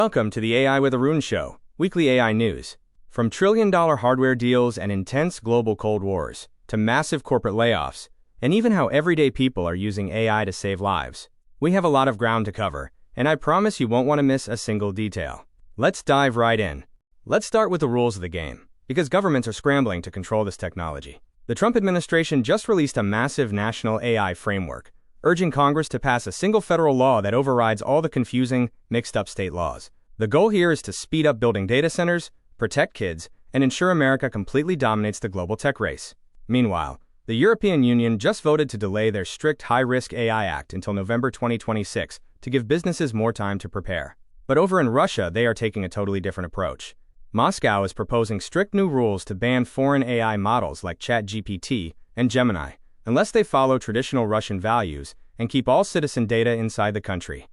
Welcome to the AI with Arun Show, weekly AI news. From trillion-dollar hardware deals and intense global cold wars, to massive corporate layoffs, and even how everyday people are using AI to save lives, we have a lot of ground to cover, and I promise you won't want to miss a single detail. Let's dive right in. Let's start with the rules of the game, because governments are scrambling to control this technology. The Trump administration just released a massive national AI framework, urging Congress to pass a single federal law that overrides all the confusing, mixed-up state laws. The goal here is to speed up building data centers, protect kids, and ensure America completely dominates the global tech race. Meanwhile, the European Union just voted to delay their strict high-risk AI Act until November 2026 to give businesses more time to prepare. But over in Russia, they are taking a totally different approach. Moscow is proposing strict new rules to ban foreign AI models like ChatGPT and Gemini, unless they follow traditional Russian values and keep all citizen data inside the country.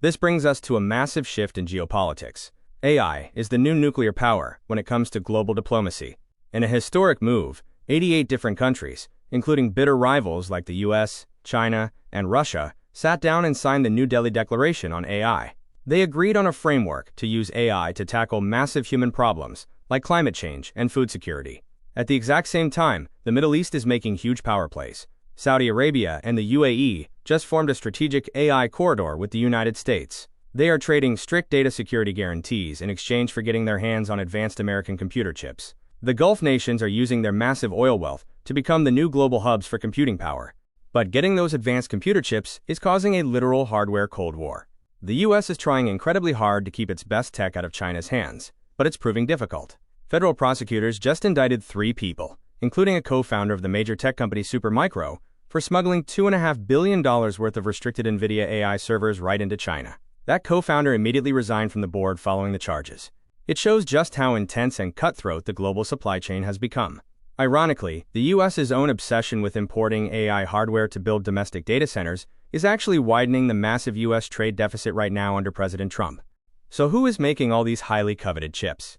This brings us to a massive shift in geopolitics. AI is the new nuclear power when it comes to global diplomacy. In a historic move, 88 different countries, including bitter rivals like the US, China, and Russia, sat down and signed the New Delhi Declaration on AI. They agreed on a framework to use AI to tackle massive human problems like climate change and food security. At the exact same time, the Middle East is making huge power plays. Saudi Arabia and the UAE just formed a strategic AI corridor with the United States. They are trading strict data security guarantees in exchange for getting their hands on advanced American computer chips. The Gulf nations are using their massive oil wealth to become the new global hubs for computing power. But getting those advanced computer chips is causing a literal hardware cold war. The US is trying incredibly hard to keep its best tech out of China's hands, but it's proving difficult. Federal prosecutors just indicted 3 people, including a co-founder of the major tech company Supermicro, for smuggling $2.5 billion worth of restricted Nvidia AI servers right into China. That co-founder immediately resigned from the board following the charges. It shows just how intense and cutthroat the global supply chain has become. Ironically, the US's own obsession with importing AI hardware to build domestic data centers is actually widening the massive US trade deficit right now under President Trump. So who is making all these highly coveted chips?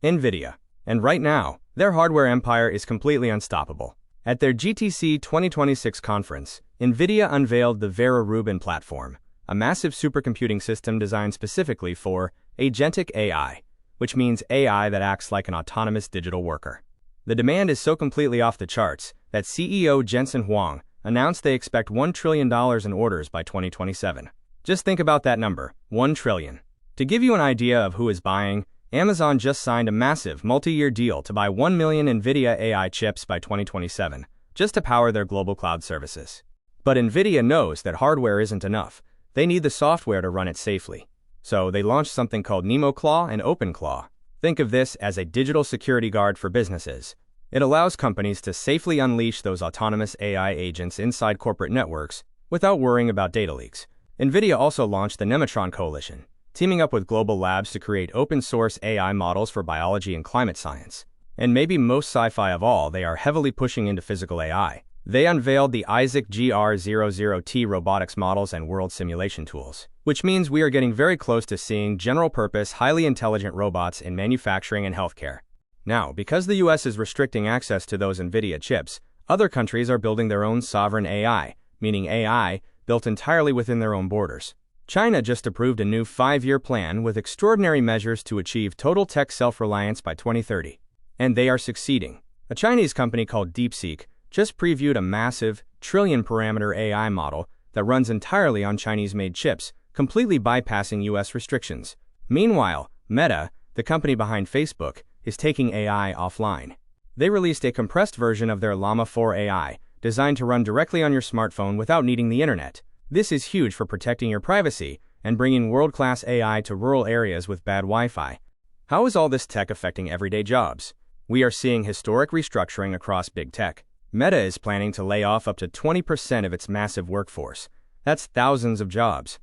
Nvidia. And right now, their hardware empire is completely unstoppable. At their GTC 2026 conference, Nvidia unveiled the Vera Rubin platform, a massive supercomputing system designed specifically for agentic AI, which means AI that acts like an autonomous digital worker. The demand is so completely off the charts that CEO Jensen Huang announced they expect $1 trillion in orders by 2027. Just think about that number, 1 trillion. To give you an idea of who is buying, Amazon just signed a massive multi-year deal to buy 1 million Nvidia AI chips by 2027, just to power their global cloud services. But Nvidia knows that hardware isn't enough. They need the software to run it safely. So they launched something called NemoClaw and OpenClaw. Think of this as a digital security guard for businesses. It allows companies to safely unleash those autonomous AI agents inside corporate networks without worrying about data leaks. Nvidia also launched the Nematron Coalition, teaming up with global labs to create open-source AI models for biology and climate science. And maybe most sci-fi of all, they are heavily pushing into physical AI. They unveiled the Isaac GR00T robotics models and world simulation tools, which means we are getting very close to seeing general-purpose, highly intelligent robots in manufacturing and healthcare. Now, because the US is restricting access to those Nvidia chips, other countries are building their own sovereign AI, meaning AI built entirely within their own borders. China just approved a new 5-year plan with extraordinary measures to achieve total tech self-reliance by 2030. And they are succeeding. A Chinese company called DeepSeek just previewed a massive, trillion-parameter AI model that runs entirely on Chinese-made chips, completely bypassing US restrictions. Meanwhile, Meta, the company behind Facebook, is taking AI offline. They released a compressed version of their Llama 4 AI, designed to run directly on your smartphone without needing the internet. This is huge for protecting your privacy and bringing world-class AI to rural areas with bad Wi-Fi. How is all this tech affecting everyday jobs? We are seeing historic restructuring across big tech. Meta is planning to lay off up to 20% of its massive workforce. That's thousands of jobs.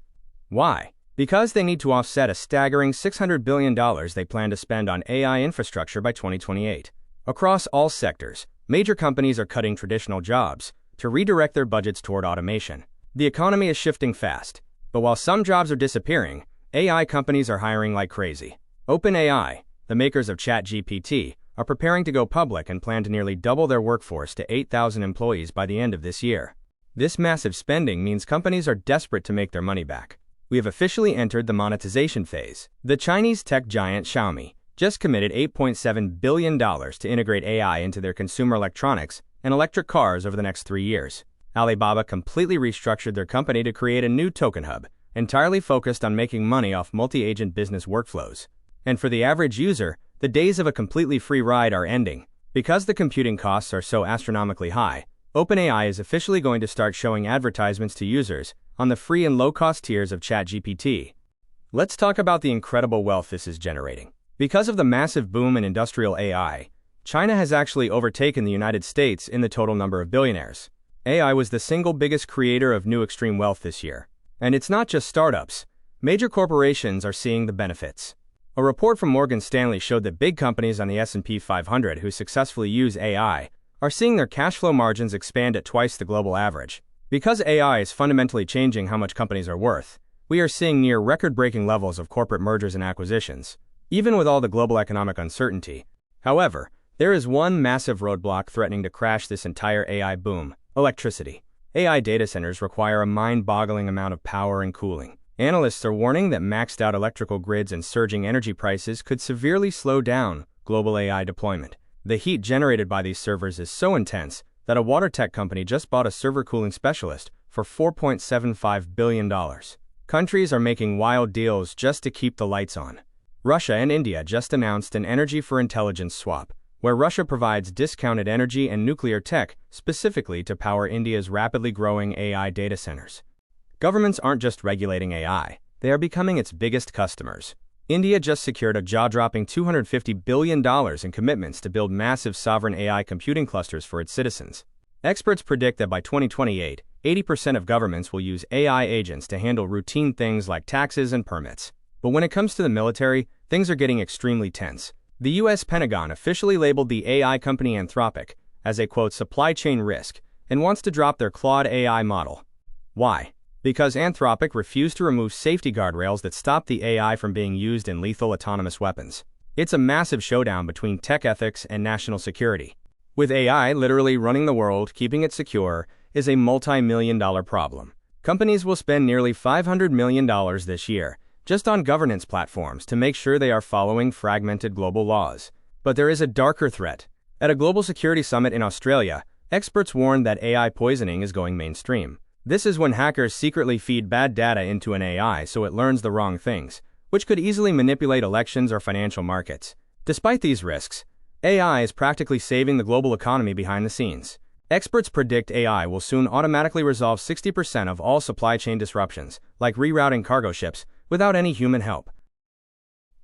Why? Because they need to offset a staggering $600 billion they plan to spend on AI infrastructure by 2028. Across all sectors, major companies are cutting traditional jobs to redirect their budgets toward automation. The economy is shifting fast, but while some jobs are disappearing, AI companies are hiring like crazy. OpenAI, the makers of ChatGPT, are preparing to go public and plan to nearly double their workforce to 8,000 employees by the end of this year. This massive spending means companies are desperate to make their money back. we have officially entered the monetization phase. The Chinese tech giant Xiaomi just committed $8.7 billion to integrate AI into their consumer electronics and electric cars over the next 3 years. Alibaba completely restructured their company to create a new token hub, entirely focused on making money off multi-agent business workflows. And for the average user, the days of a completely free ride are ending. Because the computing costs are so astronomically high, OpenAI is officially going to start showing advertisements to users on the free and low-cost tiers of ChatGPT. Let's talk about the incredible wealth this is generating. Because of the massive boom in industrial AI, China has actually overtaken the United States in the total number of billionaires. AI was the single biggest creator of new extreme wealth this year. And it's not just startups. Major corporations are seeing the benefits. A report from Morgan Stanley showed that big companies on the S&P 500 who successfully use AI are seeing their cash flow margins expand at twice the global average. Because AI is fundamentally changing how much companies are worth, we are seeing near record-breaking levels of corporate mergers and acquisitions, even with all the global economic uncertainty. However, there is one massive roadblock threatening to crash this entire AI boom: electricity. AI data centers require a mind-boggling amount of power and cooling. Analysts are warning that maxed-out electrical grids and surging energy prices could severely slow down global AI deployment. The heat generated by these servers is so intense that a water tech company just bought a server cooling specialist for $4.75 billion. Countries are making wild deals just to keep the lights on. Russia and India just announced an energy for intelligence swap, where Russia provides discounted energy and nuclear tech specifically to power India's rapidly growing AI data centers. Governments aren't just regulating AI, they are becoming its biggest customers. India just secured a jaw-dropping $250 billion in commitments to build massive sovereign AI computing clusters for its citizens. Experts predict that by 2028, 80% of governments will use AI agents to handle routine things like taxes and permits. But when it comes to the military, things are getting extremely tense. The U.S. Pentagon officially labeled the AI company Anthropic as a, quote, supply chain risk and wants to drop their Claude AI model. Why? Because Anthropic refused to remove safety guardrails that stop the AI from being used in lethal autonomous weapons. It's a massive showdown between tech ethics and national security. With AI literally running the world, keeping it secure is a multi-million-dollar problem. Companies will spend nearly $500 million this year just on governance platforms to make sure they are following fragmented global laws. But there is a darker threat. At a global security summit in Australia, experts warned that AI poisoning is going mainstream. This is when hackers secretly feed bad data into an AI so it learns the wrong things, which could easily manipulate elections or financial markets. Despite these risks, AI is practically saving the global economy behind the scenes. Experts predict AI will soon automatically resolve 60% of all supply chain disruptions, like rerouting cargo ships, without any human help.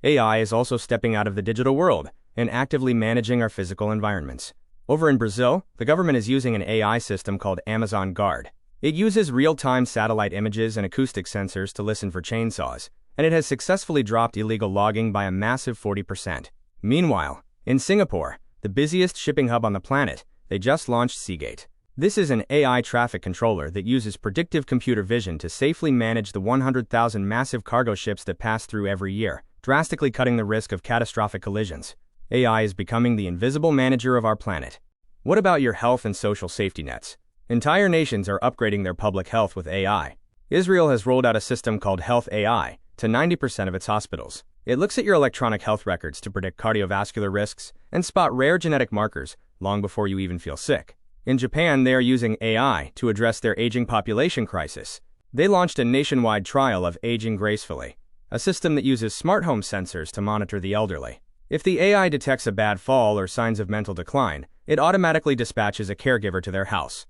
AI is also stepping out of the digital world and actively managing our physical environments. Over in Brazil, the government is using an AI system called Amazon Guard. It uses real-time satellite images and acoustic sensors to listen for chainsaws, and it has successfully dropped illegal logging by a massive 40%. Meanwhile, in Singapore, the busiest shipping hub on the planet, they just launched Seagate. This is an AI traffic controller that uses predictive computer vision to safely manage the 100,000 massive cargo ships that pass through every year, drastically cutting the risk of catastrophic collisions. AI is becoming the invisible manager of our planet. What about your health and social safety nets? Entire nations are upgrading their public health with AI. Israel has rolled out a system called Health AI to 90% of its hospitals. It looks at your electronic health records to predict cardiovascular risks and spot rare genetic markers long before you even feel sick. In Japan, they are using AI to address their aging population crisis. They launched a nationwide trial of Aging Gracefully, a system that uses smart home sensors to monitor the elderly. If the AI detects a bad fall or signs of mental decline, it automatically dispatches a caregiver to their house.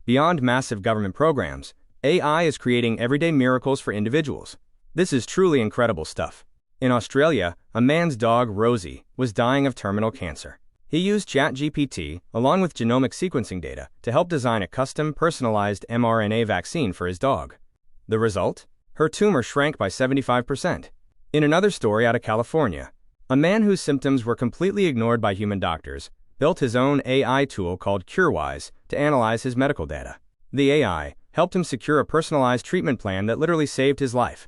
Beyond massive government programs, AI is creating everyday miracles for individuals. This is truly incredible stuff. In Australia, a man's dog, Rosie, was dying of terminal cancer. He used ChatGPT, along with genomic sequencing data, to help design a custom, personalized mRNA vaccine for his dog. The result? Her tumor shrank by 75%. In another story out of California, a man whose symptoms were completely ignored by human doctors built his own AI tool called CureWise to analyze his medical data. The AI helped him secure a personalized treatment plan that literally saved his life.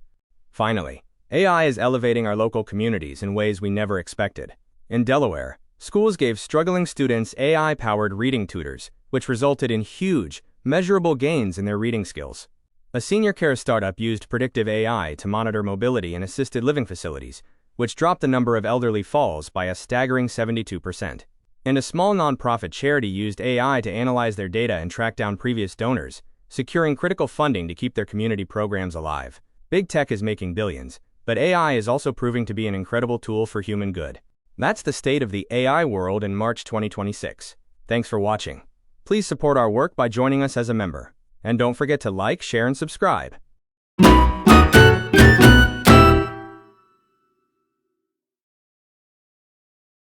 Finally, AI is elevating our local communities in ways we never expected. In Delaware, schools gave struggling students AI-powered reading tutors, which resulted in huge, measurable gains in their reading skills. A senior care startup used predictive AI to monitor mobility in assisted living facilities, which dropped the number of elderly falls by a staggering 72%. And a small nonprofit charity used AI to analyze their data and track down previous donors, securing critical funding to keep their community programs alive. Big tech is making billions, but AI is also proving to be an incredible tool for human good. That's the state of the AI world in March 2026. Thanks for watching. Please support our work by joining us as a member. And don't forget to like, share, and subscribe.